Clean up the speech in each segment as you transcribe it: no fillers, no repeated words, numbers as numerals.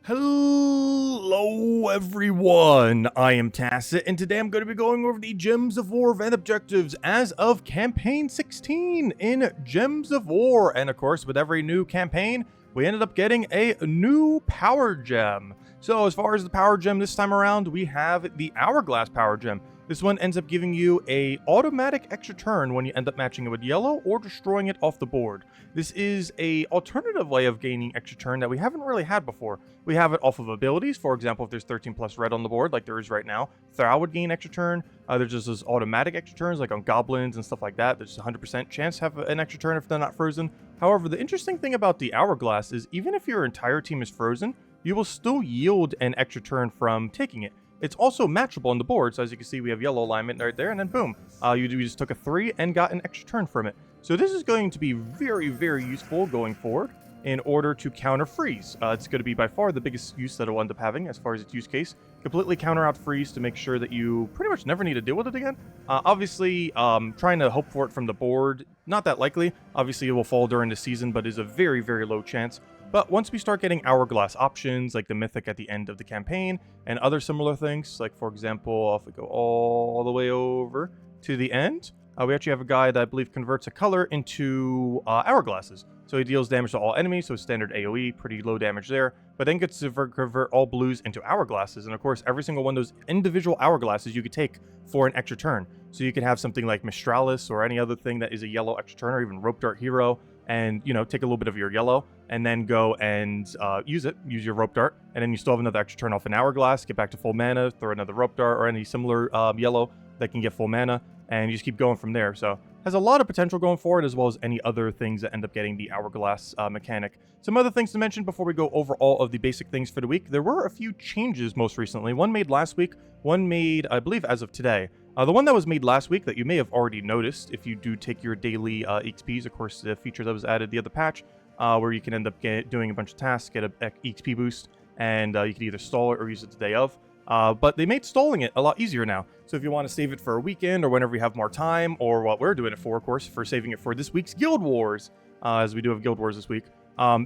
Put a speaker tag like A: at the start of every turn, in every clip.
A: Hello everyone, I am Tacit, and today I'm going to be going over the Gems of War event objectives as of Campaign 16 in Gems of War. And of course, with every new campaign, we ended up getting a new power gem. So as far as the power gem this time around, we have the Hourglass power gem. This one ends up giving you a automatic extra turn when you end up matching it with yellow or destroying it off the board. This is a alternative way of gaining extra turn that we haven't really had before. We have it off of abilities. For example, if there's 13 plus red on the board, like there is right now, Throw would gain extra turn. There's just those automatic extra turns, like on goblins and stuff like that. There's a 100% chance to have an extra turn if they're not frozen. However, the interesting thing about the Hourglass is even if your entire team is frozen, you will still yield an extra turn from taking it. It's also matchable on the board, so as you can see, we have yellow alignment right there, and then boom, you just took a 3 and got an extra turn from it. So this is going to be very, very useful going forward in order to counter freeze. It's going to be by far the biggest use that it'll end up having as far as its use case. Completely counter out freeze to make sure that you pretty much never need to deal with it again. Obviously, trying to hope for it from the board, not that likely. Obviously, it will fall during the season, but is a very, very low chance. But once we start getting Hourglass options, like the Mythic at the end of the campaign, and other similar things, like for example, if we go all the way over to the end, we actually have a guy that I believe converts a color into Hourglasses. So he deals damage to all enemies, so standard AoE, pretty low damage there, but then gets to convert all blues into Hourglasses. And of course, every single one of those individual Hourglasses you could take for an extra turn. So you could have something like Mistralis or any other thing that is a yellow extra turn, or even Rope Dart Hero, and, you know, take a little bit of your yellow, and then go and use your Rope Dart, and then you still have another extra turn off an Hourglass, get back to full mana, throw another Rope Dart, or any similar yellow that can get full mana, and you just keep going from there. So has a lot of potential going forward, as well as any other things that end up getting the Hourglass mechanic. Some other things to mention before we go over all of the basic things for the week. There were a few changes most recently. One made last week, one made, I believe, as of today. The one that was made last week that you may have already noticed if you do take your daily XPs, of course, the feature that was added the other patch, where you can end up doing a bunch of tasks, get a XP boost, and you can either stall it or use it the day of. But they made stalling it a lot easier now. So if you want to save it for a weekend or whenever you have more time, or what we're doing it for, of course, for saving it for this week's Guild Wars, as we do have Guild Wars this week,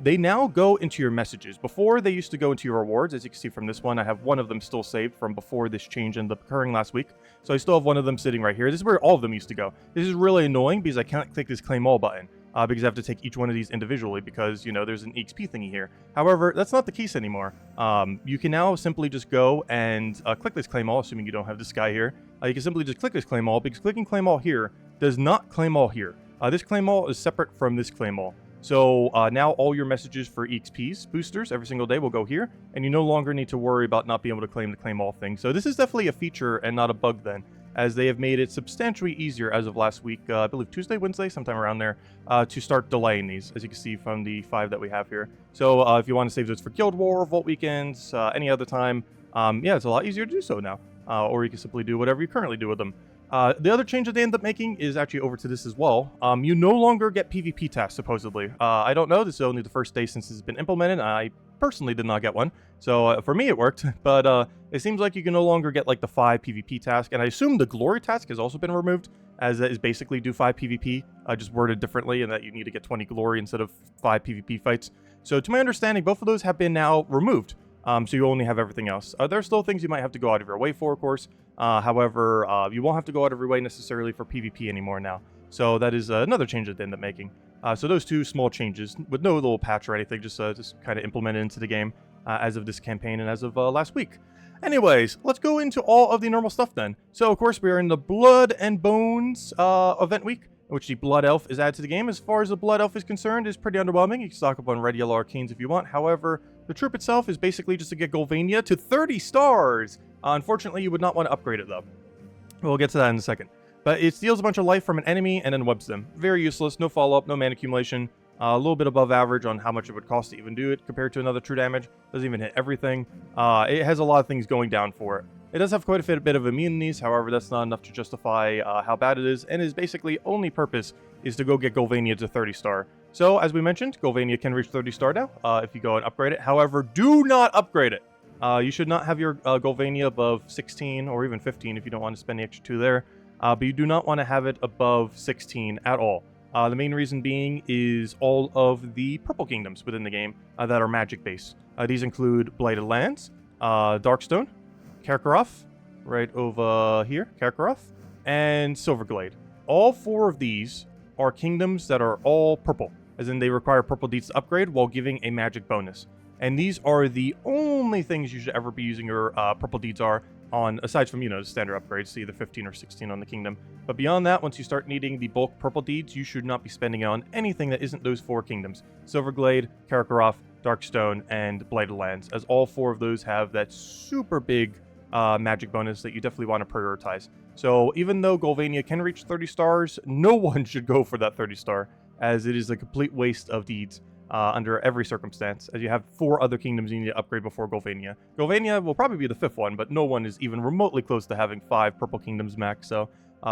A: they now go into your messages. Before, they used to go into your rewards. As you can see from this one, I have one of them still saved from before this change ended up occurring last week. So I still have one of them sitting right here. This is where all of them used to go. This is really annoying because I can't click this claim all button. Because I have to take each one of these individually because, you know, there's an XP thingy here. However, that's not the case anymore. You can now simply just go and click this claim all, assuming you don't have this guy here. You can simply just click this claim all, because clicking claim all here does not claim all here. This claim all is separate from this claim all. So now all your messages for EXPs, boosters, every single day will go here, and you no longer need to worry about not being able to claim the claim all thing. So this is definitely a feature and not a bug then, as they have made it substantially easier as of last week, I believe Tuesday, Wednesday, sometime around there, to start delaying these, as you can see from the 5 that we have here. So if you want to save those for Guild War, Vault Weekends, any other time, yeah, it's a lot easier to do so now. Or you can simply do whatever you currently do with them. The other change that they end up making is actually over to this as well. You no longer get PvP tasks, supposedly. I don't know, this is only the first day since it's been implemented. I personally did not get one, so for me it worked, but it seems like you can no longer get like the 5 PvP task, and I assume the Glory task has also been removed, as that is basically do 5 PvP, just worded differently, and that you need to get 20 Glory instead of 5 PvP fights. So to my understanding, both of those have been now removed. So you only have everything else. There are still things you might have to go out of your way for, of course. However, you won't have to go out of your way necessarily for PvP anymore now. So that is another change that they end up making. So those two small changes, with no little patch or anything, just kind of implemented into the game as of this campaign and as of last week. Anyways, let's go into all of the normal stuff then. So, of course, we are in the Blood and Bones event week, in which the Blood Elf is added to the game. As far as the Blood Elf is concerned, it's pretty underwhelming. You can stock up on red, yellow arcanes if you want. However, the troop itself is basically just to get Ghulvania to 30 stars. Unfortunately, you would not want to upgrade it, though. We'll get to that in a second. But it steals a bunch of life from an enemy and then webs them. Very useless, no follow-up, no mana accumulation. A little bit above average on how much it would cost to even do it compared to another true damage. Doesn't even hit everything. It has a lot of things going down for it. It does have quite a bit of immunities, however, that's not enough to justify how bad it is, and his basically only purpose is to go get Ghulvania to 30 star. So, as we mentioned, Ghulvania can reach 30 star now if you go and upgrade it. However, do not upgrade it. You should not have your Ghulvania above 16 or even 15 if you don't want to spend the extra 2 there. But you do not want to have it above 16 at all. The main reason being is all of the purple kingdoms within the game that are magic based. These include Blighted Lands, Darkstone, Karkaroth, right over here, Karkaroth, and Silverglade. All 4 of these are kingdoms that are all purple, as in they require purple deeds to upgrade while giving a magic bonus. And these are the only things you should ever be using your purple deeds on, aside from, the standard upgrades, so either 15 or 16 on the kingdom. But beyond that, once you start needing the bulk purple deeds, you should not be spending it on anything that isn't those 4 kingdoms. Silverglade, Karkaroth, Darkstone, and Blighted Lands, as all 4 of those have that super big magic bonus that you definitely want to prioritize. So even though Ghulvania can reach 30 stars, no one should go for that 30 star, as it is a complete waste of deeds under every circumstance, as you have 4 other kingdoms you need to upgrade before Ghulvania. Ghulvania will probably be the 5th one, but no one is even remotely close to having 5 purple kingdoms max, so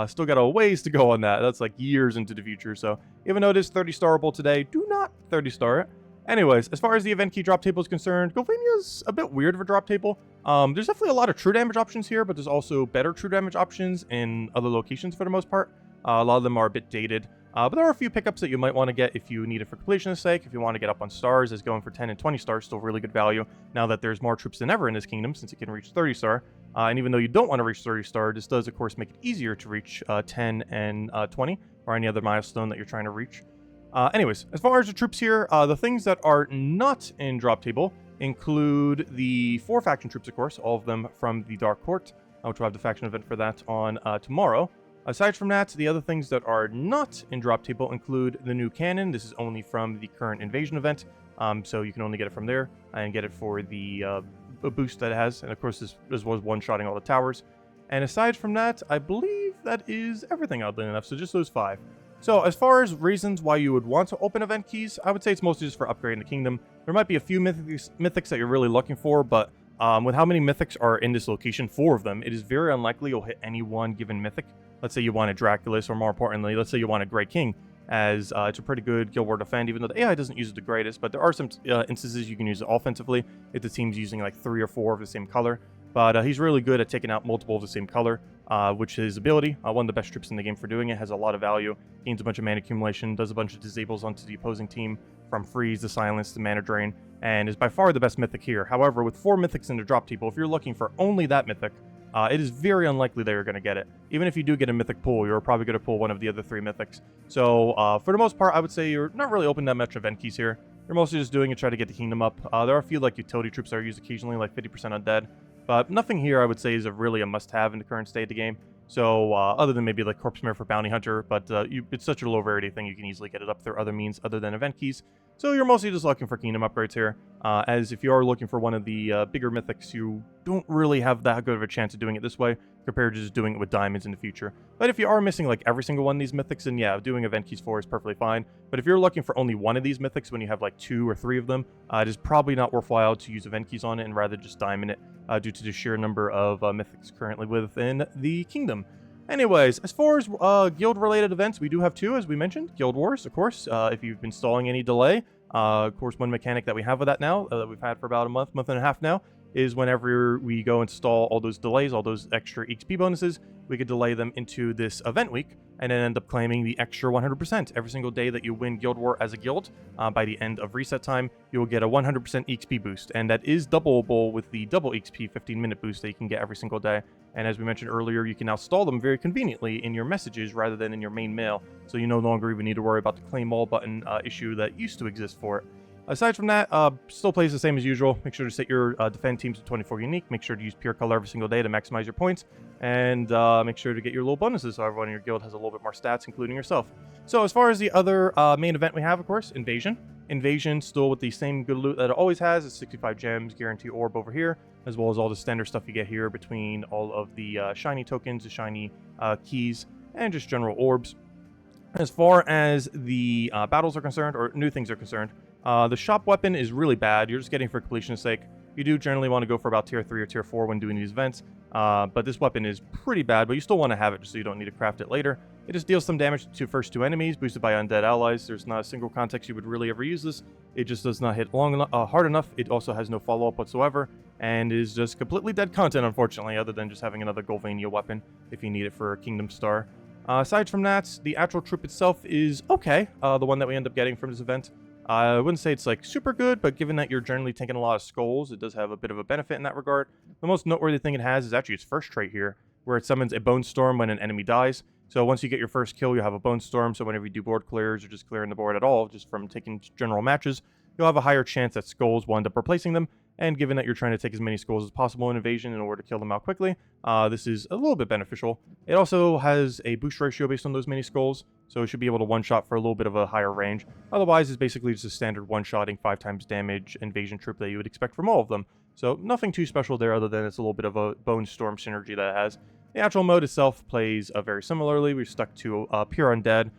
A: still got a ways to go on that. That's like years into the future, so even though it is 30 starable today, do not 30 star it. Anyways, as far as the event key drop table is concerned, Ghulvania's a bit weird of a drop table. There's definitely a lot of true damage options here, but there's also better true damage options in other locations for the most part. A lot of them are a bit dated. But there are a few pickups that you might want to get if you need it for completion's sake. If you want to get up on stars, as going for 10 and 20 stars still really good value now that there's more troops than ever in this kingdom, since it can reach 30 star. And even though you don't want to reach 30 star, this does of course make it easier to reach 10 and 20 or any other milestone that you're trying to reach. Anyways, as far as the troops here, the things that are not in drop table include the 4 faction troops, of course, all of them from the Dark Court, which we'll have the faction event for that on tomorrow. Aside from that, the other things that are not in drop table include the new cannon. This is only from the current invasion event, so you can only get it from there and get it for the boost that it has. And of course, this was one-shotting all the towers. And aside from that, I believe that is everything, oddly enough, so just those 5. So as far as reasons why you would want to open event keys, I would say it's mostly just for upgrading the kingdom. There might be a few mythics that you're really looking for, but with how many mythics are in this location, 4 of them, it is very unlikely you'll hit any one given mythic. Let's say you want a Draculus, or more importantly, let's say you want a Grey King, as it's a pretty good Guild War defend, even though the AI doesn't use it the greatest, but there are some instances you can use it offensively if the team's using like 3 or 4 of the same color. But he's really good at taking out multiple of the same color, which his ability, one of the best troops in the game for doing it, has a lot of value, gains a bunch of mana accumulation, does a bunch of disables onto the opposing team, from freeze to silence to mana drain, and is by far the best mythic here. However, with 4 mythics in the drop table, if you're looking for only that mythic, it is very unlikely that you're going to get it. Even if you do get a mythic pull, you're probably going to pull one of the other 3 mythics. So for the most part, I would say you're not really open that much event keys here. You're mostly just doing it to try to get the kingdom up. There are a few like utility troops that are used occasionally, like 50% undead. But nothing here I would say is really a must-have in the current state of the game. So other than maybe like Corpse Mare for Bounty Hunter, but it's such a low rarity thing, you can easily get it up through other means other than event keys. So you're mostly just looking for kingdom upgrades here, as if you are looking for one of the bigger mythics, you don't really have that good of a chance of doing it this way compared to just doing it with diamonds in the future. But if you are missing like every single one of these mythics, then yeah, doing event keys for is perfectly fine. But if you're looking for only one of these mythics when you have like 2 or 3 of them, it is probably not worthwhile to use event keys on it and rather just diamond it due to the sheer number of mythics currently within the kingdom. Anyways, as far as guild-related events, we do have 2, as we mentioned. Guild Wars, of course, if you've been stalling any delay. Of course, one mechanic that we have with that now, that we've had for about a month and a half now, is whenever we go install all those delays, all those extra XP bonuses, we could delay them into this event week, and then end up claiming the extra 100%. Every single day that you win Guild War as a guild, by the end of reset time, you will get a 100% XP boost, and that is doubleable with the double XP 15-minute boost that you can get every single day. And as we mentioned earlier, you can now stall them very conveniently in your messages rather than in your main mail, so you no longer even need to worry about the claim all button issue that used to exist for it. Aside from that, still plays the same as usual. Make sure to set your defend teams to 24 unique. Make sure to use pure color every single day to maximize your points. And make sure to get your little bonuses so everyone in your guild has a little bit more stats, including yourself. So as far as the other main event we have, of course, Invasion. Invasion still with the same good loot that it always has. It's 65 gems, guarantee orb over here, as well as all the standard stuff you get here between all of the shiny tokens, the shiny keys, and just general orbs. As far as the battles are concerned, or new things are concerned, the shop weapon is really bad. You're just getting for completion's sake. You do generally want to go for about tier 3 or tier 4 when doing these events, but this weapon is pretty bad, but you still want to have it just so you don't need to craft it later. It just deals some damage to first 2 enemies, boosted by undead allies. There's not a single context you would really ever use this. It just does not hit hard enough. It also has no follow-up whatsoever, and is just completely dead content, unfortunately, other than just having another Ghulvania weapon if you need it for a Kingdom Star. Aside from that, the actual troop itself is okay. The one that we end up getting from this event. I wouldn't say it's like super good, but given that you're generally taking a lot of skulls, it does have a bit of a benefit in that regard. The most noteworthy thing it has is actually its first trait here, where it summons a Bone Storm when an enemy dies. So once you get your first kill, you have a Bone Storm, so whenever you do board clears or just clearing the board at all, just from taking general matches, you'll have a higher chance that skulls will end up replacing them. And given that you're trying to take as many skulls as possible in invasion in order to kill them out quickly, this is a little bit beneficial. It also has a boost ratio based on those many skulls, so it should be able to one-shot for a little bit of a higher range. Otherwise, it's basically just a standard one-shotting 5 times damage invasion troop that you would expect from all of them. So nothing too special there other than it's a little bit of a Bone Storm synergy that it has. The actual mode itself plays very similarly. We've stuck to pure undead.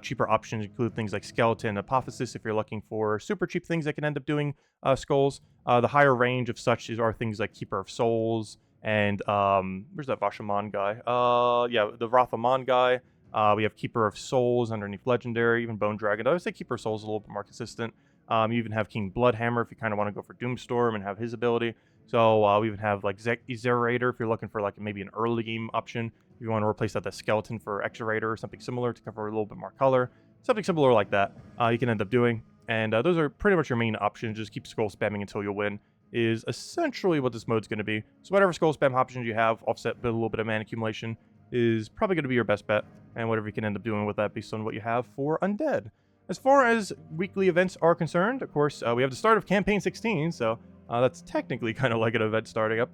A: Cheaper options include things like Skeleton, Apotheosis, if you're looking for super cheap things that can end up doing skulls. The higher range of such are things like Keeper of Souls, and where's that Vashaman guy? Yeah, the Rathaman guy. We have Keeper of Souls underneath Legendary, even Bone Dragon. I would say Keeper of Souls is a little bit more consistent. You even have King Bloodhammer if you kind of want to go for Doomstorm and have his ability. So we even have like Zerator if you're looking for like maybe an early game option. If you want to replace that with Skeleton for Exerator or something similar to cover a little bit more color. Something similar like that you can end up doing. And those are pretty much your main options. Just keep skull spamming until you win is essentially what this mode's going to be. So whatever skull spam options you have, offset with a little bit of mana accumulation, is probably going to be your best bet. And whatever you can end up doing with that based on what you have for Undead. As far as weekly events are concerned, of course, we have the start of Campaign 16, so that's technically kind of like an event starting up,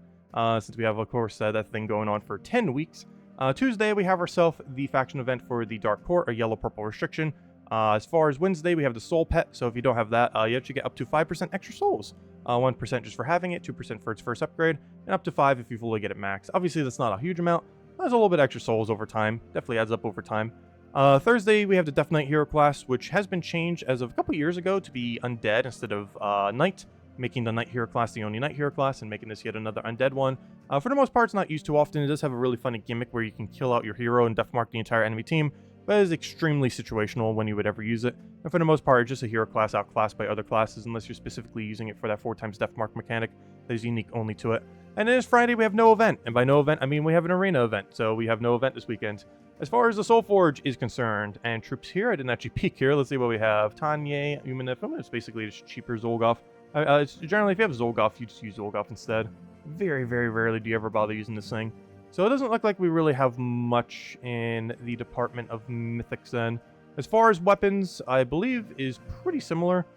A: since we have, of course, that thing going on for 10 weeks. Tuesday, we have ourselves the faction event for the Dark Court, a yellow-purple restriction. As far as Wednesday, we have the Soul Pet, so if you don't have that, you actually get up to 5% extra souls. 1% just for having it, 2% for its first upgrade, and up to 5 if you fully get it max. Obviously, that's not a huge amount. There's a little bit extra souls over time. Definitely adds up over time. Thursday, we have the Deathknight hero class, which has been changed as of a couple years ago to be undead instead of knight, making the knight hero class the only knight hero class and making this yet another undead one. For the most part, it's not used too often. It does have a really funny gimmick where you can kill out your hero and deathmark the entire enemy team, but it is extremely situational when you would ever use it. And for the most part, it's just a hero class outclassed by other classes unless you're specifically using it for that 4 times deathmark mechanic that is unique only to it. And then this Friday, we have no event. And by no event, I mean we have an arena event. So we have no event this weekend. As far as the Soul Forge is concerned, and troops here, I didn't actually peek here. Let's see what we have. Tanya, Umanif, it's basically just cheaper Zolgoth. It's generally, if you have Zolgoth, you just use Zolgoth instead. Very, very rarely do you ever bother using this thing. So it doesn't look like we really have much in the department of Mythics then. As far as weapons, I believe is pretty similar.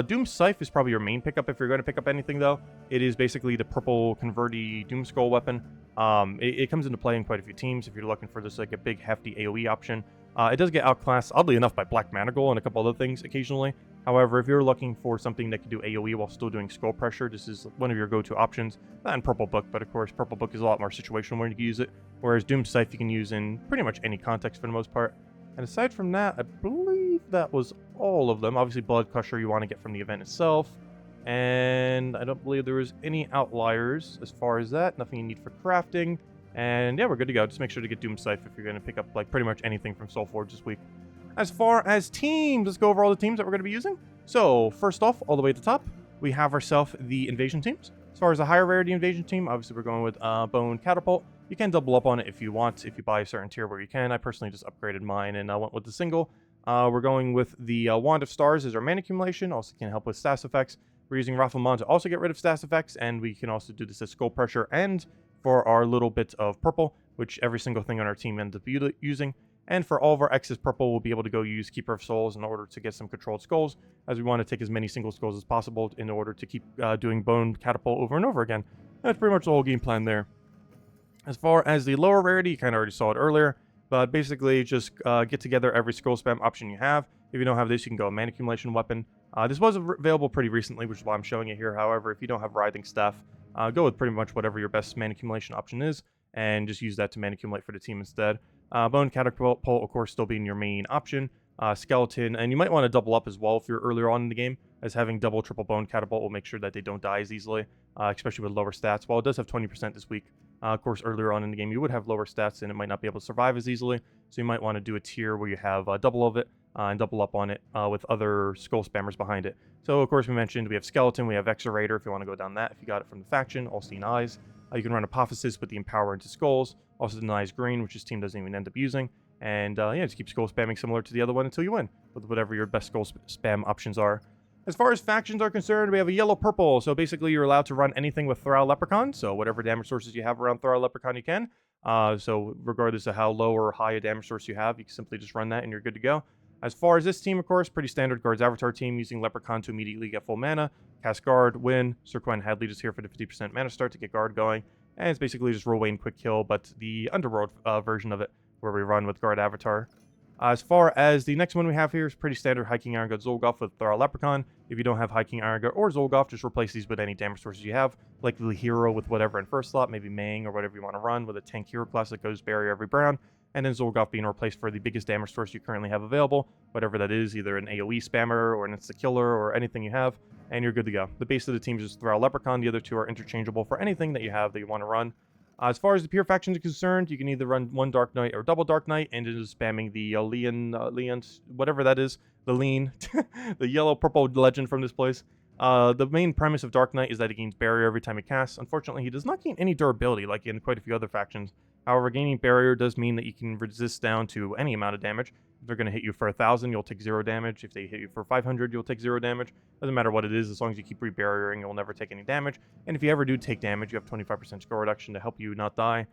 A: Doom Scythe is probably your main pickup if you're going to pick up anything, though. It is basically the purple converty Doom Skull weapon. It comes into play in quite a few teams if you're looking for this like a big hefty AoE option. It does get outclassed, oddly enough, by Black Managle and a couple other things occasionally. However, if you're looking for something that can do AoE while still doing skull pressure, this is one of your go-to options. Not in Purple Book, but of course, Purple Book is a lot more situational when you can use it. Whereas Doom Scythe you can use in pretty much any context for the most part. And aside from that, I believe that was all of them. Obviously, Blood Crusher you want to get from the event itself. And I don't believe there was any outliers as far as that. Nothing you need for crafting. And yeah, we're good to go. Just make sure to get Doom Scythe if you're going to pick up like pretty much anything from Soulforge this week. As far as teams, let's go over all the teams that we're going to be using. So first off, all the way at the top, we have ourselves the Invasion teams. As far as the higher rarity Invasion team, obviously we're going with Bone Catapult. You can double up on it if you want, if you buy a certain tier where you can. I personally just upgraded mine and I went with the single. We're going with the Wand of Stars as our mana accumulation. Also can help with stats effects. We're using Rafflemon to also get rid of stats effects, and we can also do this as Skull Pressure and for our little bit of purple, which every single thing on our team ends up using. And for all of our excess purple, we'll be able to go use Keeper of Souls in order to get some controlled skulls, as we want to take as many single skulls as possible in order to keep doing Bone Catapult over and over again. That's pretty much the whole game plan there. As far as the lower rarity, you kind of already saw it earlier, but basically just get together every skull spam option you have. If you don't have this, you can go Mana Accumulation Weapon. This was available pretty recently, which is why I'm showing it here. However, if you don't have Writhing Staff, go with pretty much whatever your best Mana Accumulation option is, and just use that to Mana Accumulate for the team instead. Bone Catapult, of course, still being your main option. Skeleton, and you might want to double up as well if you're earlier on in the game, as having double, triple Bone Catapult will make sure that they don't die as easily, especially with lower stats. While it does have 20% this week, of course, earlier on in the game, you would have lower stats, and it might not be able to survive as easily, so you might want to do a tier where you have double of it, and double up on it with other skull spammers behind it. So, of course, we mentioned we have Skeleton, we have Exerator if you want to go down that, if you got it from the faction, All-Seeing Eyes. You can run Apotheosis with the Empower into Skulls, also denies Green, which this team doesn't even end up using. And yeah, just keep skull spamming similar to the other one until you win, with whatever your best skull spam options are. As far as factions are concerned, we have a yellow-purple, so basically you're allowed to run anything with Thrall Leprechaun, so whatever damage sources you have around Thrall Leprechaun you can. So regardless of how low or high a damage source you have, you can simply just run that and you're good to go. As far as this team, of course, pretty standard Guards Avatar team, using Leprechaun to immediately get full mana, cast Guard, win, Sir Quen Hadley just here for the 50% mana start to get Guard going, and it's basically just roll Wayne quick kill, but the Underworld version of it, where we run with Guard Avatar. As far as the next one we have here is pretty standard Hiking Iron God Zolgoth with Thrall Leprechaun. If you don't have Hiking Iron God or Zolgoth, just replace these with any damage sources you have, like the hero with whatever in first slot, maybe Mang or whatever you want to run, with a tank hero class that goes barrier every brown, and then Zolgoth being replaced for the biggest damage source you currently have available, whatever that is, either an AoE spammer or an insta-killer or anything you have, and you're good to go. The base of the team is just Thrall Leprechaun. The other two are interchangeable for anything that you have that you want to run. As far as the pure factions are concerned, you can either run one Dark Knight or double Dark Knight, and it is spamming the Leon, whatever that is, the lean, the yellow-purple legend from this place. The main premise of Dark Knight is that he gains barrier every time he casts. Unfortunately, he does not gain any durability like in quite a few other factions. However, gaining barrier does mean that you can resist down to any amount of damage. If they're going to hit you for 1,000, you'll take 0 damage. If they hit you for 500, you'll take 0 damage. Doesn't matter what it is, as long as you keep rebarriering, you'll never take any damage. And if you ever do take damage, you have 25% score reduction to help you not die.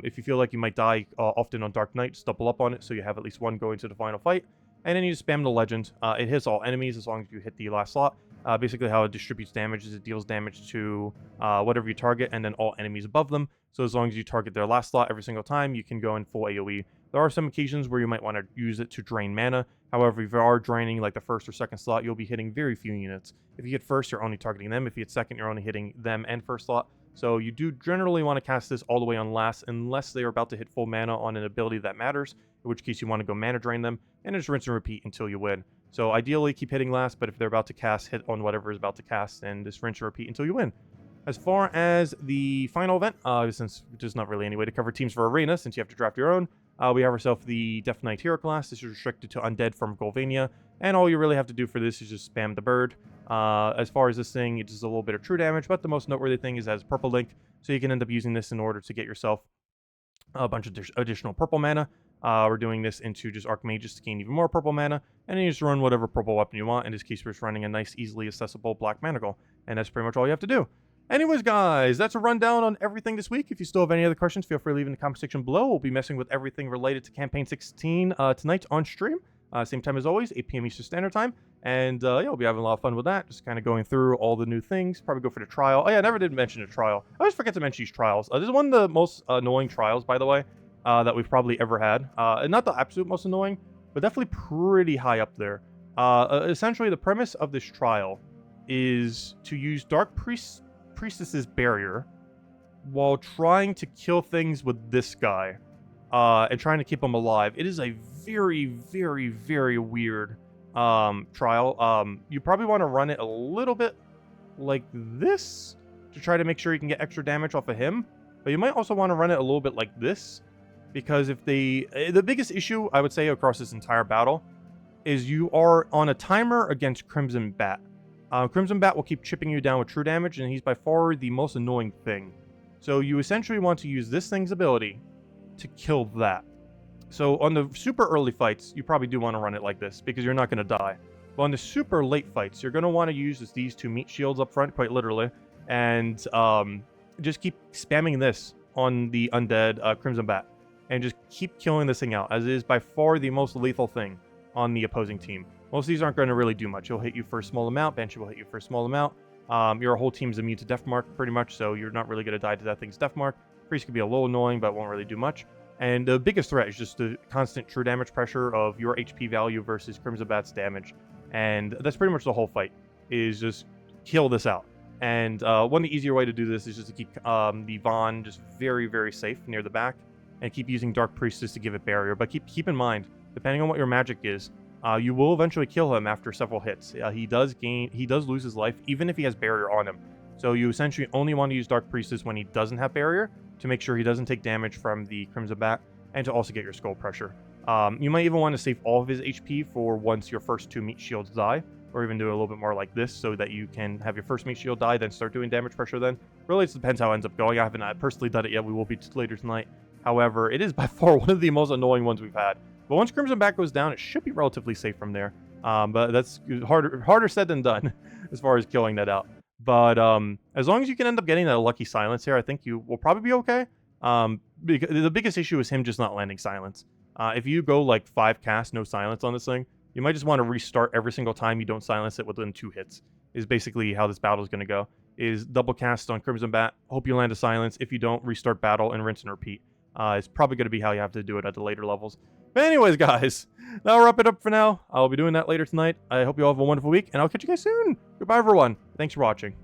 A: If you feel like you might die often on Dark Knight, just double up on it so you have at least one going to the final fight. And then you just spam the legend. It hits all enemies as long as you hit the last slot. Basically how it distributes damage is it deals damage to whatever you target and then all enemies above them. So as long as you target their last slot every single time, you can go in full AoE. There are some occasions where you might want to use it to drain mana. However, if you are draining like the first or second slot, you'll be hitting very few units. If you hit first, you're only targeting them. If you hit second, you're only hitting them and first slot. So you do generally want to cast this all the way on last, unless they are about to hit full mana on an ability that matters, in which case you want to go mana drain them, and just rinse and repeat until you win. So ideally, keep hitting last, but if they're about to cast, hit on whatever is about to cast, and just rinse and repeat until you win. As far as the final event, since there's not really any way to cover teams for Arena, since you have to draft your own, we have ourselves the Deathknight hero class. This is restricted to undead from Ghulvania, and all you really have to do for this is just spam the bird. As far as this thing, it does a little bit of true damage, but the most noteworthy thing is it has purple link, so you can end up using this in order to get yourself a bunch of additional purple mana. We're doing this into just Archmages to gain even more purple mana, and then you just run whatever purple weapon you want. In this case, we're just running a nice, easily accessible Black Manacle, and that's pretty much all you have to do. Anyways, guys, that's a rundown on everything this week. If you still have any other questions, feel free to leave in the comment section below. We'll be messing with everything related to Campaign 16 tonight on stream. Same time as always, 8 p.m. Eastern Standard Time. And yeah, we'll be having a lot of fun with that. Just kind of going through all the new things. Probably go for the trial. Oh yeah, I never did mention the trial. I always forget to mention these trials. This is one of the most annoying trials, by the way, that we've probably ever had. And not the absolute most annoying, but definitely pretty high up there. Essentially, the premise of this trial is to use Dark Priestess's barrier while trying to kill things with this guy and trying to keep him alive. It is a very, very, very weird trial. You probably want to run it a little bit like this to try to make sure you can get extra damage off of him, but you might also want to run it a little bit like this, because if the biggest issue I would say across this entire battle is you are on a timer against Crimson Bat. Crimson Bat will keep chipping you down with true damage, and he's by far the most annoying thing. So you essentially want to use this thing's ability to kill that. So on the super early fights, you probably do want to run it like this, because you're not going to die. But on the super late fights, you're going to want to use these two meat shields up front, quite literally, and just keep spamming this on the undead Crimson Bat, and just keep killing this thing out, as it is by far the most lethal thing on the opposing team. Most of these aren't going to really do much. He'll hit you for a small amount. Banshee will hit you for a small amount. Your whole team's immune to Death Mark, pretty much, so you're not really going to die to that thing's Death Mark. Priest could be a little annoying, but won't really do much. And the biggest threat is just the constant true damage pressure of your HP value versus Crimson Bat's damage. And that's pretty much the whole fight, is just kill this out. And one of the easier way to do this is just to keep the Vaughn just very, very safe near the back, and keep using Dark Priestess to give it barrier. But keep in mind, depending on what your magic is, you will eventually kill him after several hits. He does lose his life, even if he has barrier on him. So you essentially only want to use Dark Priestess when he doesn't have barrier, to make sure he doesn't take damage from the Crimson Bat, and to also get your skull pressure. You might even want to save all of his HP for once your first 2 meat shields die, or even do a little bit more like this, so that you can have your first meat shield die, then start doing damage pressure then. Really, it depends how it ends up going. I haven't personally done it yet. We will be later tonight. However, it is by far one of the most annoying ones we've had. But once Crimson Bat goes down, it should be relatively safe from there. But that's harder said than done as far as killing that out. But as long as you can end up getting that lucky silence here, I think you will probably be okay. Because the biggest issue is him just not landing silence. If you go like 5 casts, no silence on this thing, you might just want to restart every single time you don't silence it within 2 hits. Is basically how this battle is going to go. Is double cast on Crimson Bat, hope you land a silence. If you don't, restart battle and rinse and repeat. It's probably going to be how you have to do it at the later levels. But anyways, guys, that'll wrap it up for now. I'll be doing that later tonight. I hope you all have a wonderful week, and I'll catch you guys soon. Goodbye, everyone. Thanks for watching.